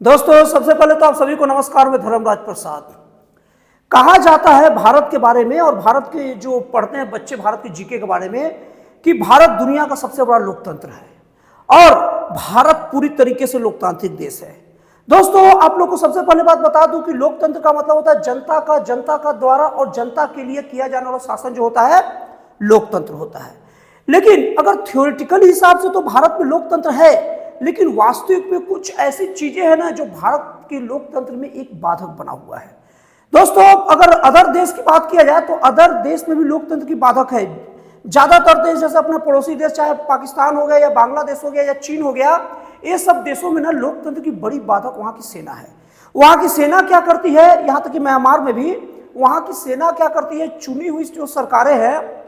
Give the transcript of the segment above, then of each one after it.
दोस्तों, सबसे पहले तो आप सभी को नमस्कार। मैं धर्मराज प्रसाद। कहा जाता है भारत के बारे में और भारत के जो पढ़ते हैं बच्चे भारत के जीके के बारे में कि भारत दुनिया का सबसे बड़ा लोकतंत्र है और भारत पूरी तरीके से लोकतांत्रिक देश है। दोस्तों, आप लोग को सबसे पहले बात बता दूं कि लोकतंत्र का मतलब होता है जनता का द्वारा और जनता के लिए किया जाने वाला शासन जो होता है लोकतंत्र होता है। लेकिन अगर थ्योरेटिकल हिसाब से तो भारत में लोकतंत्र है, लेकिन वास्तविक में कुछ ऐसी चीजें हैं ना जो भारत के लोकतंत्र में एक बाधक बना हुआ है। दोस्तों, अगर अदर देश की बात किया जाए तो अदर देश में भी लोकतंत्र की बाधक है। ज्यादातर देश जैसे अपना पड़ोसी देश, चाहे पाकिस्तान हो गया या बांग्लादेश हो गया या चीन हो गया, ये सब देशों में ना लोकतंत्र की बड़ी बाधक वहां की सेना है। वहां की सेना क्या करती है, यहां तक कि म्यांमार में भी वहां की सेना क्या करती है, चुनी हुई जो सरकारें हैं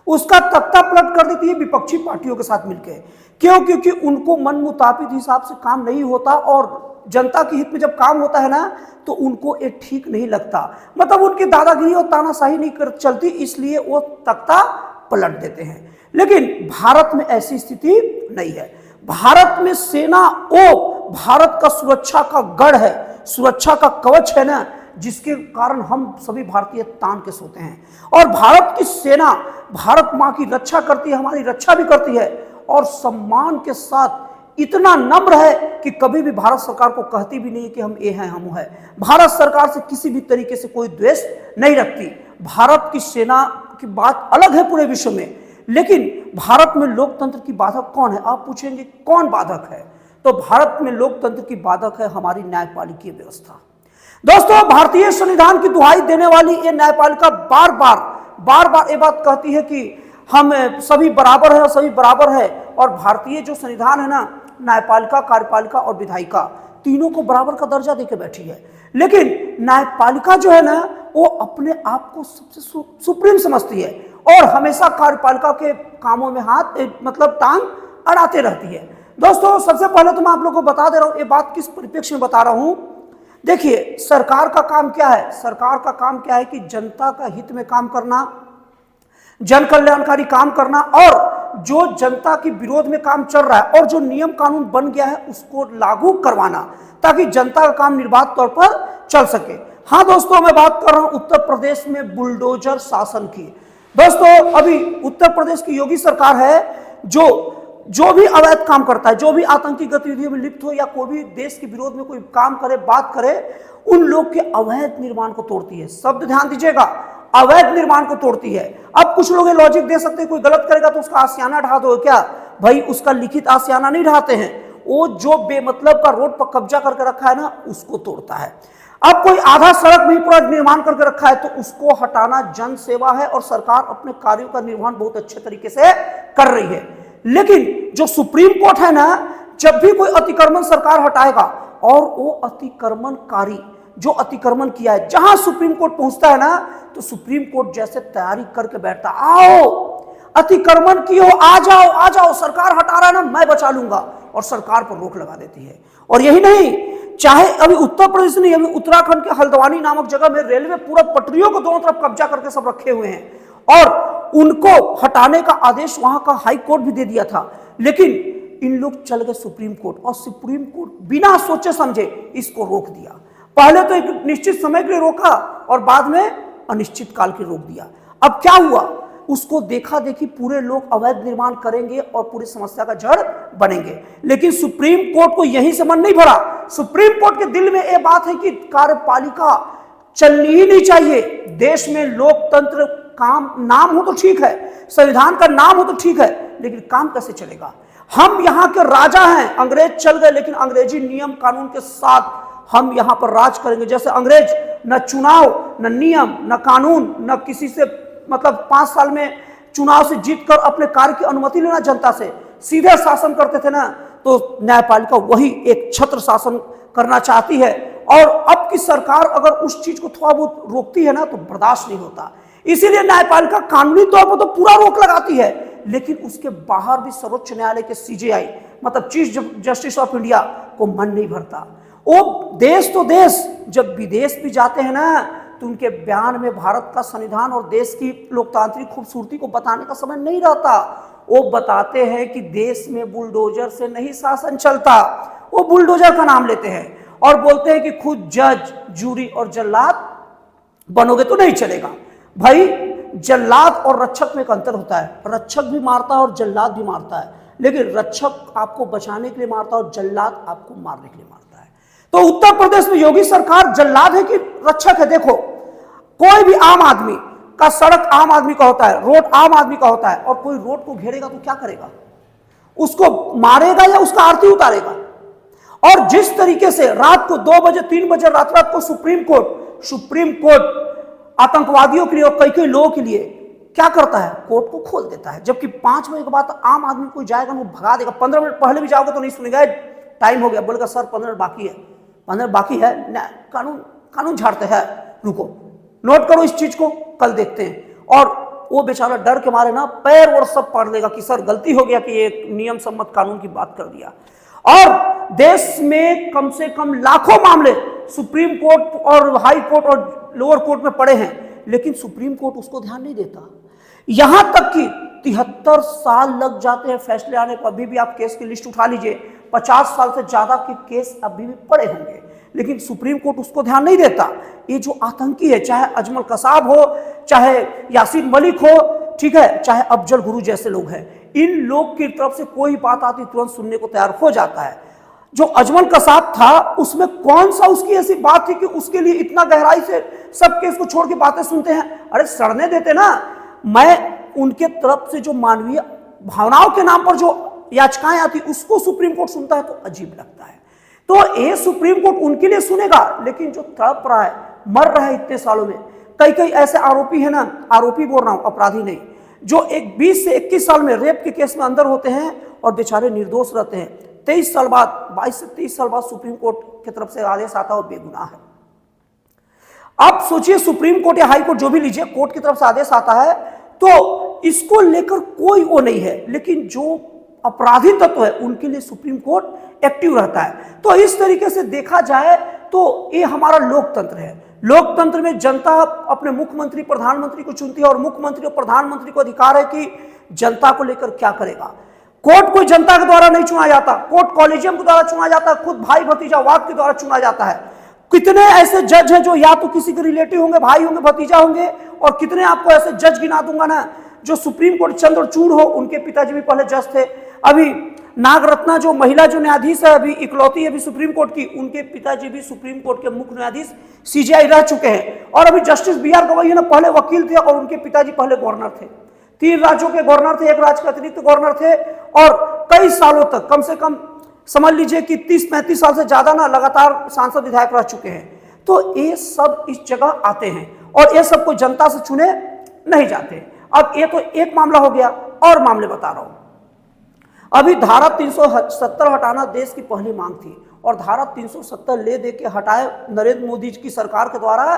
उसका तख्ता पलट कर देती है विपक्षी पार्टियों के साथ मिलकर। क्यों? क्योंकि उनको मन मुताबिक हिसाब से काम नहीं होता और जनता के हित में जब काम होता है ना तो उनको ये ठीक नहीं लगता। मतलब उनकी दादागिरी और तानाशाही नहीं चलती, इसलिए वो तख्ता पलट देते हैं। लेकिन भारत में ऐसी स्थिति नहीं है। भारत में सेना भारत का सुरक्षा का गढ़ है, सुरक्षा का कवच है ना, जिसके कारण हम सभी भारतीय तान के सोते हैं। और भारत की सेना भारत माँ की रक्षा करती है, हमारी रक्षा भी करती है और सम्मान के साथ इतना नम्र है कि कभी भी भारत सरकार को कहती भी नहीं कि हम ये हैं, हम वो है। भारत सरकार से किसी भी तरीके से कोई द्वेष नहीं रखती। भारत की सेना की बात अलग है पूरे विश्व में, लेकिन भारत में लोकतंत्र की बाधक कौन है? आप पूछेंगे कौन बाधक है, तो भारत में लोकतंत्र की बाधक है हमारी न्यायपालिकीय व्यवस्था। दोस्तों, भारतीय संविधान की दुहाई देने वाली ये न्यायपालिका बार बार ये बात कहती है कि हम सभी बराबर है और सभी बराबर है। और भारतीय जो संविधान है ना, न्यायपालिका, कार्यपालिका और विधायिका तीनों को बराबर का दर्जा देकर बैठी है। लेकिन न्यायपालिका जो है ना वो अपने आप को सबसे सुप्रीम समझती है और हमेशा कार्यपालिका के कामों में हाथ मतलब टांग अड़ाते रहती है। दोस्तों, सबसे पहले तो मैं आप लोगों को बता दे रहा हूं ये बात किस परिप्रेक्ष्य में बता रहा हूं। देखिए, सरकार का काम क्या है? सरकार का काम क्या है कि जनता का हित में काम करना, जन कल्याणकारी काम करना और जो जनता के विरोध में काम चल रहा है और जो नियम कानून बन गया है उसको लागू करवाना, ताकि जनता का काम निर्बाध तौर पर चल सके। हाँ दोस्तों, मैं बात कर रहा हूं उत्तर प्रदेश में बुलडोजर शासन की। दोस्तों, अभी उत्तर प्रदेश की योगी सरकार है जो भी अवैध काम करता है, जो भी आतंकी गतिविधियों में लिप्त हो या कोई भी देश के विरोध में कोई काम करे, बात करे, उन लोग के अवैध निर्माण को तोड़ती है। शब्द ध्यान दीजिएगा, अवैध निर्माण को तोड़ती है। अब कुछ लोग ये लॉजिक दे सकते हैं कोई गलत करेगा तो उसका आशियाना ढा दो। क्या भाई, उसका लिखित आशियाना नहीं ढाते हैं, वो जो बेमतलब का रोड पर कब्जा करके रखा है ना उसको तोड़ता है। अब कोई आधा सड़क नहीं पूरा निर्माण करके रखा है तो उसको हटाना जन सेवा है और सरकार अपने कार्यों का निर्वहन बहुत अच्छे तरीके से कर रही है। लेकिन जो सुप्रीम कोर्ट है ना, जब भी कोई अतिक्रमण सरकार हटाएगा और वो अतिक्रमणकारी जो अतिक्रमण किया है, जहां सुप्रीम कोर्ट पहुंचता है ना तो सुप्रीम कोर्ट जैसे तैयारी करके बैठता, आओ अतिक्रमण की हो, आ जाओ, सरकार हटा रहा है ना, मैं बचा लूंगा, और सरकार पर रोक लगा देती है। और यही नहीं, चाहे अभी उत्तर प्रदेश नहीं, अभी उत्तराखंड के हल्द्वानी नामक जगह में रेलवे पूरा पटरियों को दोनों तरफ कब्जा करके सब रखे हुए हैं और उनको हटाने का आदेश वहां का हाई कोर्ट भी दे दिया था। लेकिन इन लोग चल गए सुप्रीम कोर्ट और सुप्रीम कोर्ट बिना सोचे समझे इसको रोक दिया। पहले तो एक निश्चित समय के लिए रोका और बाद में अनिश्चित काल के रोक दिया। अब क्या हुआ, उसको देखा देखी पूरे लोग अवैध निर्माण करेंगे और पूरी समस्या का जड़ बनेंगे। लेकिन सुप्रीम कोर्ट को यहीं से मन नहीं भरा। सुप्रीम कोर्ट के दिल में यह बात है कि कार्यपालिका चलनी ही नहीं चाहिए। देश में लोकतंत्र काम नाम हो तो ठीक है, संविधान का नाम हो तो ठीक है, लेकिन काम कैसे चलेगा? हम यहाँ के राजा हैं, अंग्रेज चल गए लेकिन अंग्रेजी नियम कानून के साथ हम यहाँ पर राज करेंगे। जैसे अंग्रेज न चुनाव, न नियम, न कानून, न किसी से मतलब 5 साल में चुनाव से जीतकर अपने कार्य की अनुमति लेना जनता से, सीधे शासन करते थे ना, तो न्यायपालिका वही एक छत्र शासन करना चाहती है। और अब की सरकार अगर उस चीज को थोड़ा बहुत रोकती है ना तो बर्दाश्त नहीं होता। इसीलिए न्यायपालिका कानूनी तौर पर तो पूरा रोक लगाती है, लेकिन उसके बाहर भी सर्वोच्च न्यायालय के सीजेआई मतलब चीफ जस्टिस ऑफ इंडिया को मन नहीं भरता। वो देश तो देश, जब विदेश भी जाते हैं ना तो उनके बयान में भारत का संविधान और देश की लोकतांत्रिक खूबसूरती को बताने का समय नहीं रहता। वो बताते हैं कि देश में बुलडोजर से नहीं शासन चलता। वो बुलडोजर का नाम लेते हैं और बोलते हैं कि खुद जज, जूरी और जल्लाद बनोगे तो नहीं चलेगा। भाई, जल्लाद और रक्षक में एक अंतर होता है। रक्षक भी मारता है और जल्लाद भी मारता है, लेकिन रक्षक आपको बचाने के लिए मारता है और जल्लाद आपको मारने के लिए मारता है। तो उत्तर प्रदेश में योगी सरकार जल्लाद है कि रक्षक है? देखो, कोई भी आम आदमी का सड़क आम आदमी का होता है, रोड आम आदमी का होता है, और कोई रोड को घेरेगा तो क्या करेगा? उसको मारेगा या उसका आरती उतारेगा? और जिस तरीके से रात को 2 बजे 3 बजे रात को सुप्रीम कोर्ट आतंकवादियों के लिए और कई लोगों के लिए क्या करता है, कोर्ट को खोल देता है, जबकि 5 बजे के बाद आम आदमी कोई जाएगा वो भगा देगा। 15 मिनट पहले भी जाओगे तो नहीं सुनेगा, टाइम हो गया, बोलेगा सर 15 मिनट बाकी है, 15 मिनट बाकी है, कानून झाड़ते हैं, रुको, नोट करो इस चीज को, कल देखते हैं। और वो बेचारा डर के मारे ना पैर और सब पढ़ लेगा कि सर गलती हो गया कि ये नियम सम्मत कानून की बात कर दिया। और देश में कम से कम लाखों मामले सुप्रीम कोर्ट और हाई कोर्ट और लोअर कोर्ट में पड़े हैं, लेकिन सुप्रीम कोर्ट उसको ध्यान नहीं देता। यहां तक कि 73 साल लग जाते हैं फैसले आने को। अभी भी आप केस की लिस्ट उठा लीजिए, 50 साल से ज्यादा के केस अभी भी पड़े होंगे, लेकिन सुप्रीम कोर्ट उसको ध्यान नहीं देता। ये जो आतंकी है, चाहे अजमल कसाब हो, चाहे यासीन मलिक हो, ठीक है, चाहे अफजल गुरु जैसे लोग हैं, इन लोग की तरफ से कोई बात आती तुरंत सुनने को तैयार हो जाता है। जो अजमल कसाब था उसमें कौन सा उसकी ऐसी बात थी कि उसके लिए इतना गहराई से सब केस को छोड़ के बातें सुनते हैं? अरे सड़ने देते ना। मैं उनके तरफ से जो मानवीय भावनाओं के नाम पर जो याचिकाएं आती उसको सुप्रीम कोर्ट सुनता है तो अजीब लगता है। तो ये सुप्रीम कोर्ट उनके लिए सुनेगा, लेकिन जो तड़प रहा है, मर रहा है इतने सालों में, कई ऐसे आरोपी है ना, आरोपी बोल रहा हूं, अपराधी नहीं, जो 20 से 21 साल में रेप के केस में अंदर होते हैं और बेचारे निर्दोष रहते हैं। 23 साल बाद, 22 से 23 साल बाद सुप्रीम कोर्ट की तरफ से आदेश आता है और बेगुनाह है। आप सोचिए, सुप्रीम कोर्ट या हाई कोर्ट जो भी लीजिए, कोर्ट की तरफ से आदेश आता है तो इसको लेकर कोई वो नहीं है, लेकिन जो अपराधी तत्व है उनके लिए सुप्रीम कोर्ट एक्टिव रहता है। तो इस तरीके से देखा जाए तो ये हमारा लोकतंत्र है। लोकतंत्र में जनता अपने मुख्यमंत्री प्रधानमंत्री को चुनती है और मुख्यमंत्री और प्रधानमंत्री को अधिकार है कि जनता को लेकर क्या करेगा। कोर्ट कोई जनता के द्वारा नहीं चुना जाता, कोर्ट कॉलेजियम के द्वारा चुना जाता है, खुद भाई भतीजावाद के द्वारा चुना जाता है। कितने ऐसे जज हैं जो या तो किसी के रिलेटिव होंगे, भाई होंगे, भतीजा होंगे, और कितने आपको ऐसे जज गिना दूंगा ना जो सुप्रीम कोर्ट चंद्रचूड़ हो, उनके पिताजी भी पहले जज थे। अभी नागरत्ना जो महिला जो न्यायाधीश है, अभी इकलौती अभी सुप्रीम कोर्ट की, उनके पिताजी भी सुप्रीम कोर्ट के मुख्य न्यायाधीश सीजेआई रह चुके हैं। और अभी जस्टिस बीआर गवई ना पहले वकील थे और उनके पिताजी पहले गवर्नर थे। 3 राज्यों के गवर्नर थे, 1 राज्य के अतिरिक्त गवर्नर थे, और कई सालों तक, कम से कम समझ लीजिए कि 30-35 साल से ज्यादा ना लगातार सांसद विधायक रह चुके हैं। तो ये सब इस जगह आते हैं और ये सब कोई जनता से चुने नहीं जाते। अब ये तो एक मामला हो गया, और मामले बता रहा हूं। अभी धारा 370 हटाना देश की पहली मांग थी और धारा 370 ले दे के हटाए नरेंद्र मोदी की सरकार के द्वारा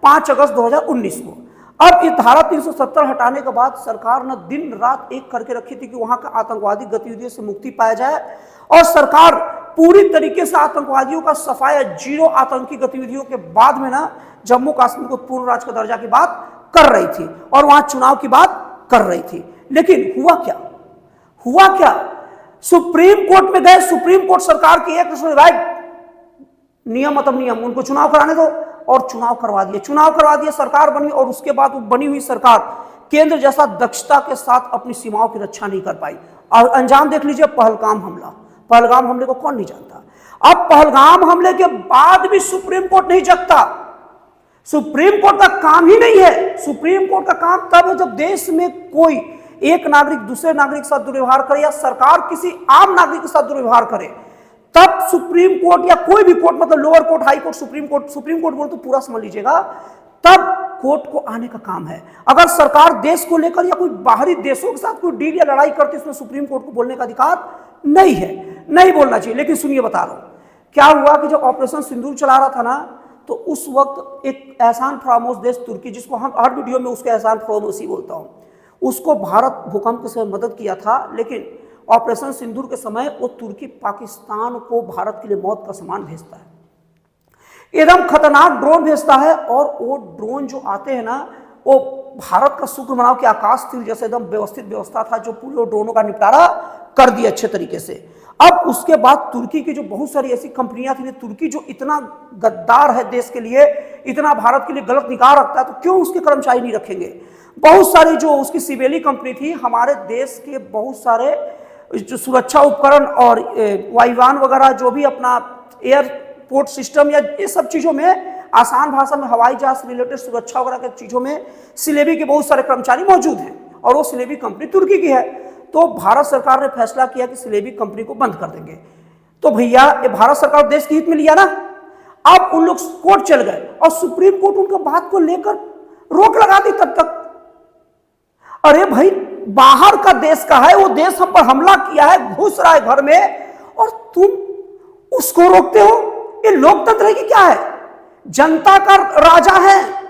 5 अगस्त 2019 को। अब ये धारा 370 हटाने के बाद सरकार ने दिन रात एक करके रखी थी कि वहां का आतंकवादी गतिविधियों से मुक्ति पाया जाए, और सरकार पूरी तरीके से आतंकवादियों का सफाया, जीरो आतंकी गतिविधियों के बाद में ना जम्मू कश्मीर को पूर्ण राज्य का दर्जा की बात कर रही थी और वहां चुनाव की बात कर रही थी। लेकिन हुआ क्या? सुप्रीम कोर्ट में गए, सुप्रीम कोर्ट सरकार की एक राइट, नियम मतलब नियम, उनको चुनाव कराने दो, और चुनाव करवा दिए, सरकार बनी, और उसके बाद बनी हुई सरकार केंद्र जैसा दक्षता के साथ अपनी सीमाओं की रक्षा नहीं कर पाई। और अंजाम देख लीजिए, पहलगाम हमले को कौन नहीं जानता। अब पहलगाम हमले के बाद भी सुप्रीम कोर्ट नहीं जगता। सुप्रीम कोर्ट का काम ही नहीं है। सुप्रीम कोर्ट का काम तब है जब देश में कोई एक नागरिक दूसरे नागरिक के साथ दुर्व्यवहार करे या सरकार किसी आम नागरिक के साथ दुर्व्यवहार करे, तब सुप्रीम कोर्ट या कोई भी कोर्ट, मतलब lower court, high court, supreme court बोल तो पूरा समझ लीजिएगा, तब कोर्ट को आने का काम है। अगर सरकार देश को लेकर या कोई बाहरी देशों के साथ कोई डील या लड़ाई करती है, उसमें सुप्रीम कोर्ट को बोलने का अधिकार नहीं है, नहीं बोलना चाहिए। लेकिन सुनिए, बता रहा हूं क्या हुआ कि जब ऑपरेशन सिंदूर चला रहा था ना, तो उस वक्त एक एहसान फरामोश देश तुर्की, जिसको हम हर वीडियो में उसके एहसान फरामोशी बोलता हूं, उसको भारत भूकंप के समय मदद किया था। लेकिन ऑपरेशन सिंदूर के समय वो तुर्की पाकिस्तान को भारत के लिए मौत का सामान भेजता है। एकदम खतरनाक ड्रोन भेजता है, और वो ड्रोन जो आते हैं ना, वो भारत का शुक्र मनाओ कि आकाश तीर जैसे एकदम व्यवस्थित व्यवस्था था, जो पूरे ड्रोनों का निपटारा कर दिया अच्छे तरीके से। अब उसके बाद तुर्की की जो बहुत सारी ऐसी कंपनियां थी, तुर्की जो इतना गद्दार है देश के लिए, इतना भारत के लिए गलत निगाह रखता है, तो क्यों उसके कर्मचारी नहीं रखेंगे। बहुत सारी जो उसकी सिबेली कंपनी थी, हमारे देश के बहुत सारे जो सुरक्षा उपकरण और वायुयान वगैरह, जो भी अपना एयरपोर्ट सिस्टम या ये सब चीज़ों में, आसान भाषा में हवाई जहाज से रिलेटेड सुरक्षा वगैरह के चीज़ों में सिलेबी के बहुत सारे कर्मचारी मौजूद हैं, और वो सिलेबी कंपनी तुर्की की है। तो भारत सरकार ने फैसला किया कि सिलेबी कंपनी को बंद कर देंगे। तो भैया ये भारत सरकार देश के हित में लिया ना। अब उन लोग कोर्ट चल गए और सुप्रीम कोर्ट उनका बात को लेकर रोक लगा दी तब तक। अरे भाई, बाहर का देश का है, वो देश हम पर हमला किया है, घुस रहा है घर में, और तुम उसको रोकते हो। ये लोकतंत्र है कि क्या है? जनता का राजा है।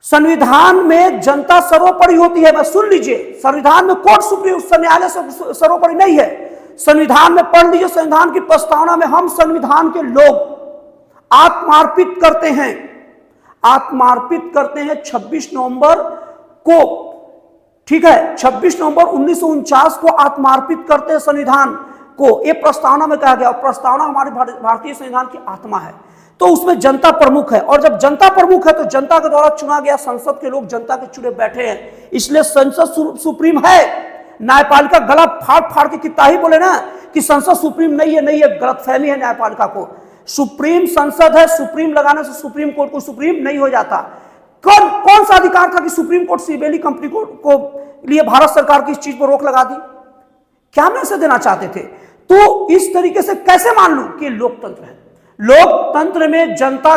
संविधान में जनता सर्वोपरि होती है। मैं सुन लीजिए, संविधान में कोर्ट सुप्रीम न्यायालय सर्वोपरि नहीं है। संविधान में पढ़ लीजिए, संविधान की प्रस्तावना में हम संविधान के लोग आत्मार्पित करते हैं, 26 नवंबर को, ठीक है, 26 नवंबर 1949 को आत्मार्पित करते हैं संविधान को। ये प्रस्तावना में कहा गया, और प्रस्तावना हमारे भारतीय संविधान की आत्मा है। तो उसमें जनता प्रमुख है, और जब जनता प्रमुख है तो जनता के द्वारा चुना गया संसद के लोग जनता के चुने बैठे हैं, इसलिए संसद सुप्रीम है। न्यायपालिका गला फाड़ फाड़ के कितना ही बोले ना कि संसद सुप्रीम नहीं है, नहीं है, गलतफहमी है न्यायपालिका को। सुप्रीम संसद है, सुप्रीम लगाने से सुप्रीम कोर्ट को सुप्रीम नहीं हो जाता। कौन सा अधिकार था कि सुप्रीम कोर्ट सिबेली कंपनी को लिए भारत सरकार की इस चीज पर रोक लगा दी? क्या मैसेज देना चाहते थे? तो इस तरीके से कैसे मान लूं कि लोकतंत्र है? लोकतंत्र में जनता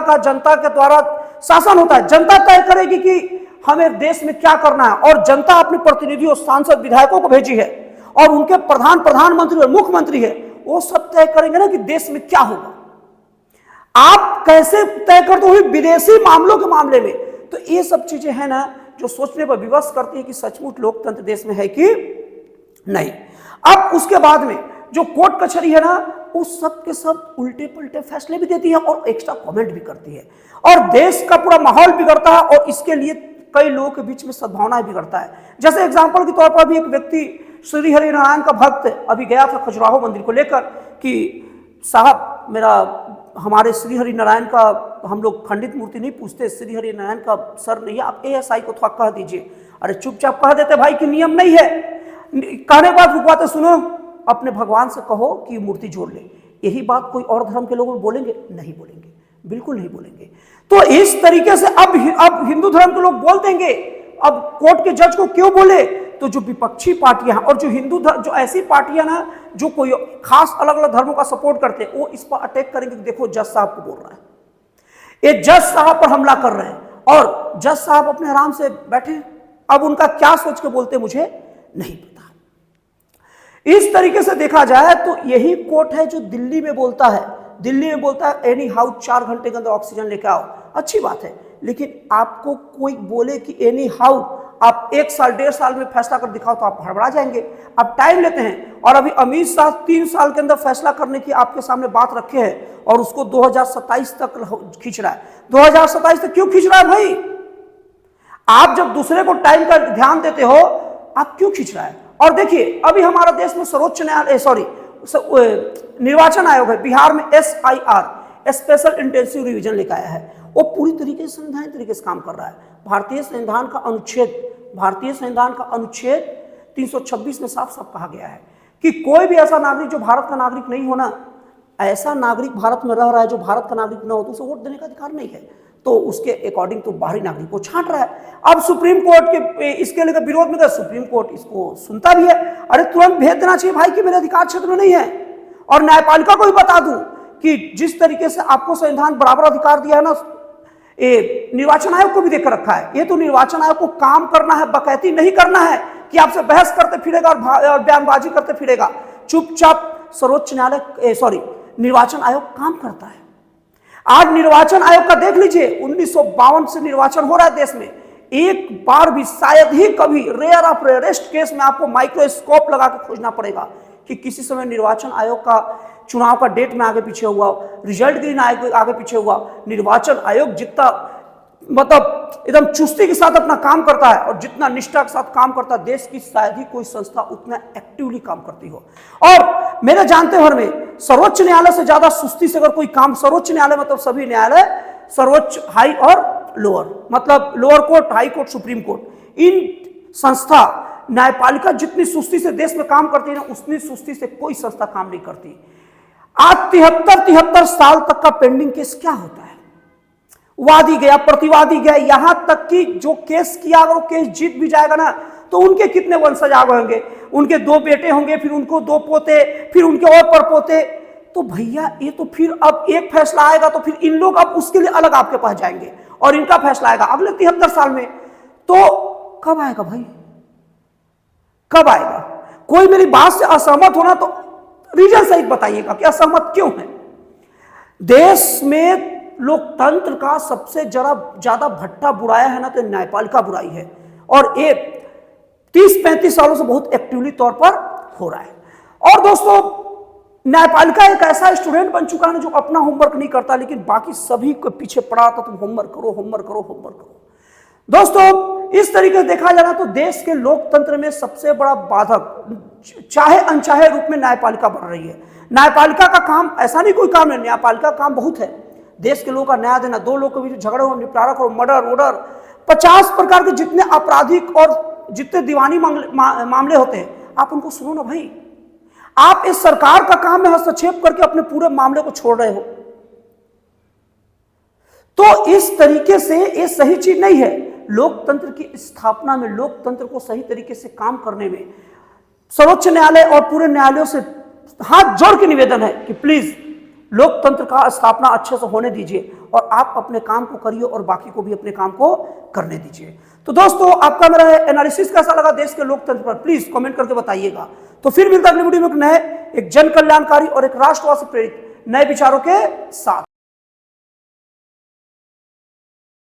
के द्वारा शासन होता है। जनता तय करेगी कि हमें देश में क्या करना है, और जनता अपने प्रतिनिधियों, सांसद, विधायकों को भेजी है, और उनके प्रधानमंत्री और मुख्यमंत्री है, वो सब तय करेंगे ना कि देश में क्या होगा। आप कैसे तय करते हो विदेशी मामलों के मामले में? तो ये सब चीजें हैं ना जो सोचने पर विवश करती है कि सचमुच लोकतंत्र देश में है कि नहीं। अब उसके बाद में जो कोर्ट कचहरी है ना, वो सब के सब उल्टे पुल्टे फैसले भी देती है और एक्स्ट्रा कमेंट भी करती है, और देश का पूरा माहौल बिगड़ता है, और इसके लिए कई लोगों के बीच में सद्भावना बिगड़ता है। जैसे एग्जांपल के तौर पर अभी एक व्यक्ति श्री हरिनारायण का भक्त अभी गया था खजुराहो मंदिर को लेकर कि साहब मेरा, हमारे श्री हरिनारायण का हम लोग खंडित मूर्ति नहीं पूछते, श्री हरिनारायण का सर नहीं है, आप एएसआई को थोड़ा कह दीजिए। अरे चुपचाप कह देते भाई कि नियम नहीं है। कहने बाद रुकवाते, सुनो अपने भगवान से कहो कि मूर्ति जोड़ ले। यही बात कोई और धर्म के लोग बोलेंगे? नहीं बोलेंगे, बिल्कुल नहीं बोलेंगे। तो इस तरीके से अब हिंदू धर्म के लोग बोल देंगे। अब कोर्ट के जज को क्यों बोले? तो जो विपक्षी पार्टियां और जो हिंदू धर्म, जो ऐसी पार्टियां ना जो कोई खास अलग अलग धर्मों का सपोर्ट करते हैं, वो इस पर अटैक करेंगे। देखो जज साहब को बोल रहा है, ये जज साहब पर हमला कर रहे हैं, और जज साहब अपने आराम से बैठे। अब उनका क्या सोच के बोलते मुझे नहीं पता। इस तरीके से देखा जाए तो यही कोर्ट है जो दिल्ली में बोलता है, एनी हाउ 4 घंटे के अंदर ऑक्सीजन लेके आओ। अच्छी बात है, लेकिन आपको कोई बोले कि एनी हाउ आप 1 साल 1.5 साल में फैसला कर दिखाओ तो आप हड़बड़ा जाएंगे। आप टाइम लेते हैं, और अभी अमित शाह 3 साल के अंदर फैसला करने की आपके सामने बात रखे हैं, और उसको 2027 तक खींच रहा है। 2027 तक क्यों खींच रहा है भाई? आप जब दूसरे को टाइम का ध्यान देते हो, आप क्यों खींच रहा है? और देखिए अभी हमारा देश में सर्वोच्च न्यायालय निर्वाचन आयोग है, बिहार में SIR स्पेशल इंटेंसिव रिवीजन लेकर आया है। वो पूरी तरीके से संवैधानिक तरीके से काम कर रहा है। भारतीय संविधान का अनुच्छेद 326 में साफ साफ कहा गया है कि कोई भी ऐसा नागरिक जो भारत का नागरिक नहीं होना, ऐसा नागरिक भारत में रह रहा है जो भारत का नागरिक न हो, तो उसे वोट देने का अधिकार नहीं है। तो उसके अकॉर्डिंग तो बाहरी नागरिक को छांट रहा है। अब सुप्रीम कोर्ट के इसके लेकर विरोध में गए, सुप्रीम कोर्ट इसको सुनता भी है। अरे तुरंत भेज देना चाहिए भाई कि मेरे अधिकार क्षेत्र में नहीं है। और न्यायपालिका को भी बता दूं कि जिस तरीके से आपको संविधान बराबर अधिकार दिया है ना, ये निर्वाचन आयोग को भी देकर रखा है। ये तो निर्वाचन आयोग को काम करना है, बकैती नहीं करना है कि आपसे बहस करते फिरेगा और बयानबाजी करते फिरेगा। चुपचाप सर्वोच्च न्यायालय निर्वाचन आयोग काम करता है। आज निर्वाचन आयोग का देख लीजिए, 1952 से निर्वाचन हो रहा है देश में। एक बार भी शायद ही कभी रेयर ऑफ रेयरेस्ट केस में आपको माइक्रोस्कोप लगा के खोजना पड़ेगा कि किसी समय निर्वाचन आयोग का चुनाव का डेट में आगे पीछे हुआ, रिजल्ट के दिन आगे पीछे हुआ। निर्वाचन आयोग जितना मतलब एकदम चुस्ती के साथ अपना काम करता है और जितना निष्ठा के साथ काम करता है, देश की शायद ही कोई संस्था उतना एक्टिवली काम करती हो। और मेरे जानते भर में सर्वोच्च न्यायालय से ज्यादा सुस्ती से अगर कोई काम, सर्वोच्च न्यायालय मतलब सभी न्यायालय, सर्वोच्च, हाई और लोअर, मतलब lower court, high court, supreme court, इन संस्था न्यायपालिका जितनी सुस्ती से देश में काम करती है ना, उतनी सुस्ती से कोई संस्था काम नहीं करती। आज 73 साल तक का पेंडिंग केस क्या होता है? वादी गया, प्रतिवादी गया, यहां तक कि जो केस किया अगर वो केस जीत भी जाएगा ना, तो उनके कितने वंशज आगे होंगे, उनके 2 बेटे होंगे, फिर उनको 2 पोते, फिर उनके और परपोते। तो भैया ये तो फिर अब एक फैसला आएगा तो फिर इन लोग अब उसके लिए अलग आपके पास जाएंगे और इनका फैसला आएगा अगले 73 साल में। तो कब आएगा भाई, कब आएगा? कोई मेरी बात से असहमत होना तो रीजन सहित बताइएगा कि असहमत क्यों है। देश में लोकतंत्र का सबसे ज्यादा भट्टा बुराया है ना, तो न्यायपालिका बुराई है, और ये 30-35 सालों से बहुत एक्टिवली तौर पर हो रहा है। और दोस्तों, न्यायपालिका एक ऐसा स्टूडेंट बन चुका है जो अपना होमवर्क नहीं करता, लेकिन बाकी सभी को पीछे पड़ा था, तुम होमवर्क करो, होमवर्क करो, होमवर्क करो। दोस्तों, इस तरीके से देखा जाना तो देश के लोकतंत्र में सबसे बड़ा बाधक चाहे अनचाहे रूप में न्यायपालिका बन रही है। न्यायपालिका का काम ऐसा नहीं कोई काम है, न्यायपालिका का काम बहुत है। देश के लोगों का न्याय देना, 2 लोगों के बीच झगड़े हो, निपटारा करो, मर्डर वर्डर, 50 प्रकार के जितने आपराधिक और जितने दीवानी मामले होते हैं, आप उनको सुनो ना भाई। आप इस सरकार का काम में हस्तक्षेप करके अपने पूरे मामले को छोड़ रहे हो, तो इस तरीके से ये सही चीज नहीं है। लोकतंत्र की स्थापना में, लोकतंत्र को सही तरीके से काम करने में सर्वोच्च न्यायालय और पूरे न्यायालयों से हाथ जोड़ के निवेदन है कि प्लीज लोकतंत्र का स्थापना अच्छे से होने दीजिए और आप अपने काम को करिए और बाकी को भी अपने काम को करने दीजिए। तो दोस्तों, आपका मेरा एनालिसिस कैसा लगा देश के लोकतंत्र पर, प्लीज कमेंट करके बताइएगा। तो फिर मिलता है अगली वीडियो में एक नए, एक जन कल्याणकारी और एक राष्ट्रवाद से प्रेरित नए विचारों के साथ।